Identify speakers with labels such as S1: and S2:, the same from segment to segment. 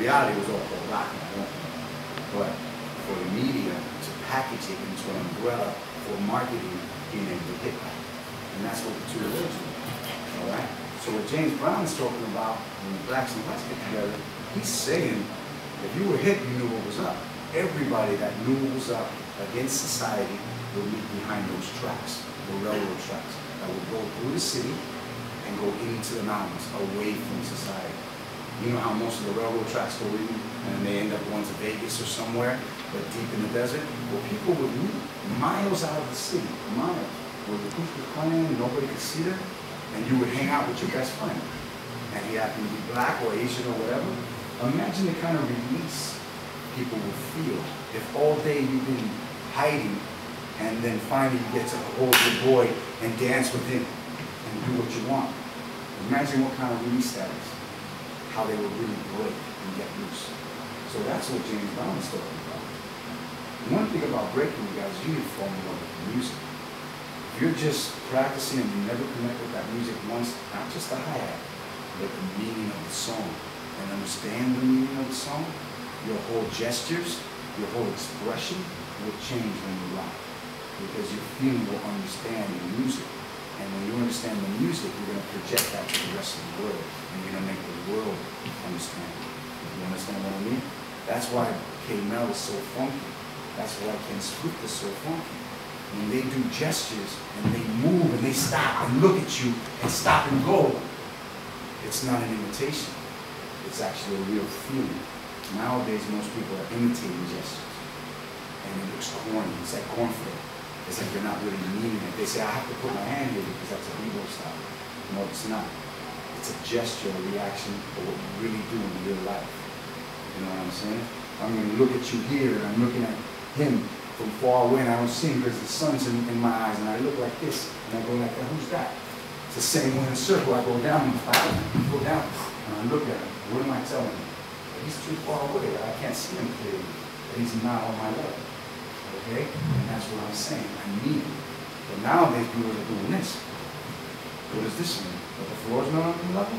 S1: reality it was all called rock and roll. But for the media to package it into an umbrella for marketing, he named it hip hop. And that's what the two words are. All right? So what James Brown is talking about when blacks and whites get together, he's saying if you were hip, you knew what was up. Everybody that knew what was up against society would meet behind those tracks, the railroad tracks, that would go through the city and go into the mountains, away from society. You know how most of the railroad tracks go in and they end up going to Vegas or somewhere, but deep in the desert? Well, people would meet miles out of the city, miles, where the Ku Klux Klan, nobody could see them, and you would hang out with your best friend. And he happened to be black or Asian or whatever. Imagine the kind of release people would feel if all day you've been hiding and then finally you get to hold your boy and dance with him and do what you want. Imagine what kind of release that is. How they would really break and get loose. So that's what James Brown is talking about. One thing about breaking, you guys, you need to fall in love with the music. If you're just practicing and you never connect with that music once, not just the hi-hat, but the meaning of the song, and understand the meaning of the song, your whole gestures, your whole expression will change when you rock. Because your feeling will understand the music. And when you understand the music, you're going to project that to the rest of the world. And you're going to make the world understand it. You understand what I mean? That's why K-Mel is so funky. That's why Ken Swift is so funky. When they do gestures and they move and they stop and look at you and stop and go, it's not an imitation. It's actually a real feeling. Nowadays, most people are imitating gestures. And it looks corny. It's like cornflake. It's like you're not really meaning it. They say, I have to put my hand here because that's a b-boy style. No, it's not. It's a gesture, a reaction of what you really do in real life. You know what I'm saying? I'm going to look at you here, and I'm looking at him from far away, and I don't see him because the sun's in my eyes, and I look like this, and I go like that. Who's that? It's the same way in a circle. I go down, and I look at him. What am I telling him? He's too far away. I can't see him clearly. But he's not on my level. Okay? And that's what I'm saying. I need it. But nowadays, people are doing this. What does this mean? That the floor's not on your level?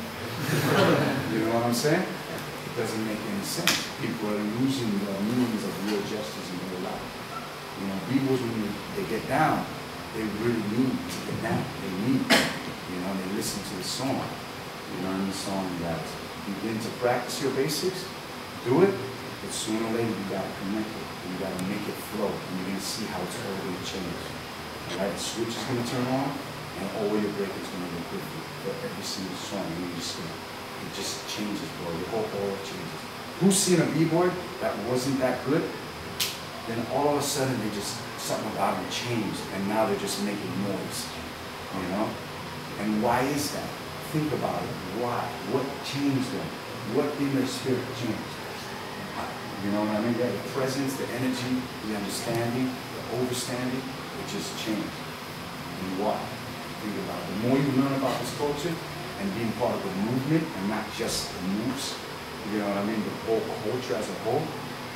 S1: You know what I'm saying? It doesn't make any sense. People are losing the meanings of real justice in real life. You know, B-boys, when they get down, they really need to get down. They need, you know, they listen to the song. You learn the song, you guys. Begin to practice your basics, do it, but sooner or later you gotta connect it. You gotta make it flow, and you're gonna see how it's all gonna change. Alright, the switch is gonna turn on, and all your breakers gonna go quickly for every single song you just it just changes, bro. Your whole aura changes. Who's seen a b-boy that wasn't that good? Then all of a sudden they just something about them changed, and now they're just making noise. You know? And why is that? Think about it. Why? What changed them? What in their spirit changed? You know what I mean? Yeah, the presence, the energy, the understanding, the overstanding, it just changed. And why? Think about it. The more you learn about this culture and being part of the movement and not just the moves, you know what I mean? The whole culture as a whole,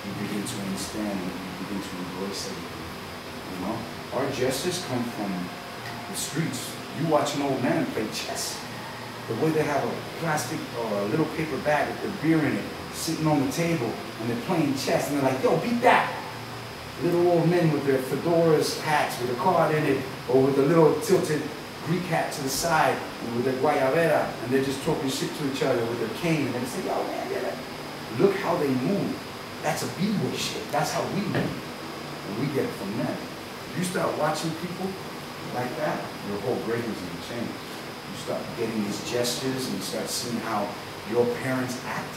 S1: you begin to understand and you begin to embrace everything. You know? Our gestures come from the streets. You watch an old man play chess. The way they have a plastic or a little paper bag with their beer in it, sitting on the table, and they're playing chess, and they're like, yo, beat that. Little old men with their fedoras hats with a card in it, or with a little tilted Greek hat to the side, and with their guayabera, and they're just talking shit to each other with their cane, and they say, yo, man, yeah, look how they move. That's a b-boy shit. That's how we move. And we get it from them. If you start watching people like that, your whole breaking is going to change. You start getting these gestures, and you start seeing how your parents act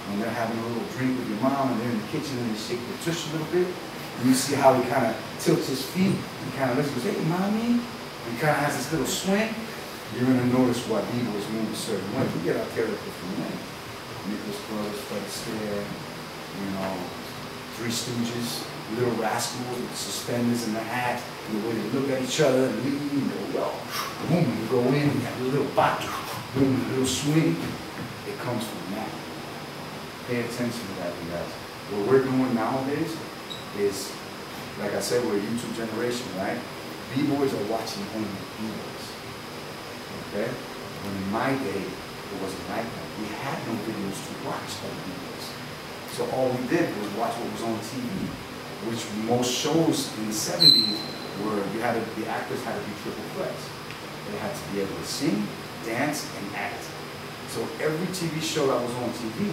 S1: when they're having a little drink with your mom, and they're in the kitchen and they shake their tush a little bit. And you see how he kind of tilts his feet and kind of listens, hey, mommy, and kind of has this little swing. You're going to notice why b-boys move a certain way. We get our character from men. Nicholas Brothers, Fred Astaire, you know, Three Stooges, Little Rascals with the suspenders and the hat, and the way they look at each other and leave, and go, yo, boom, you go in, you have a little bop, boom, a little swing. It comes from that. Pay attention to that, you guys. What we're doing nowadays is, like I said, we're a YouTube generation, right? B-boys are watching only B-boys. Okay? When in my day, it wasn't like that. We had no videos to watch by B-boys. So all we did was watch what was on TV, which most shows in the 70s were, the actors had to be triple threats. They had to be able to sing, dance, and act. So every TV show that was on TV,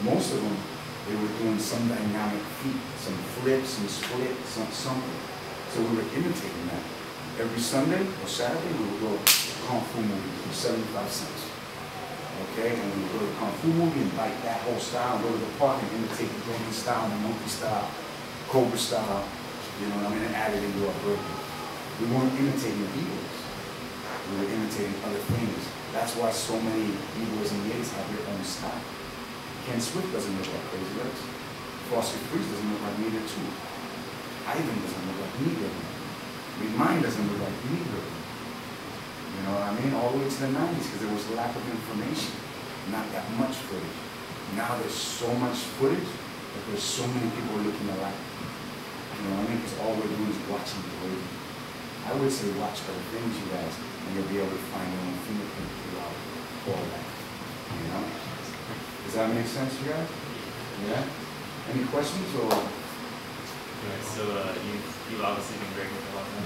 S1: most of them, they were doing some dynamic feat, some flips, some split, something. So we were imitating that. Every Sunday or Saturday, we would go to a Kung Fu movie for 75 cents. Okay, and we would go to the Kung Fu movie and bite that whole style and go to the park and imitate the Broken style, the Monkey style, Cobra style, you know what I mean, and add it into our burger. We weren't imitating the Beatles. We were imitating other things. That's why so many B-boys and Yates have their own style. Ken Swift doesn't look like Crazy Legs. Frosty Freeze doesn't look like Neither too. Ivan doesn't look like Neither. I mean, mine doesn't look like Neither. You know what I mean? All the way to the 90s, because there was a lack of information. Not that much footage. Now there's so much footage that there's so many people looking alike. You know what I mean? Because all we're doing is watching the radio. I would say watch other things, you guys, and you'll be able to find your own fingerprint throughout all that. You know? Does that make sense, you guys? Yeah? Any questions or?
S2: So you've obviously been breaking for a long time.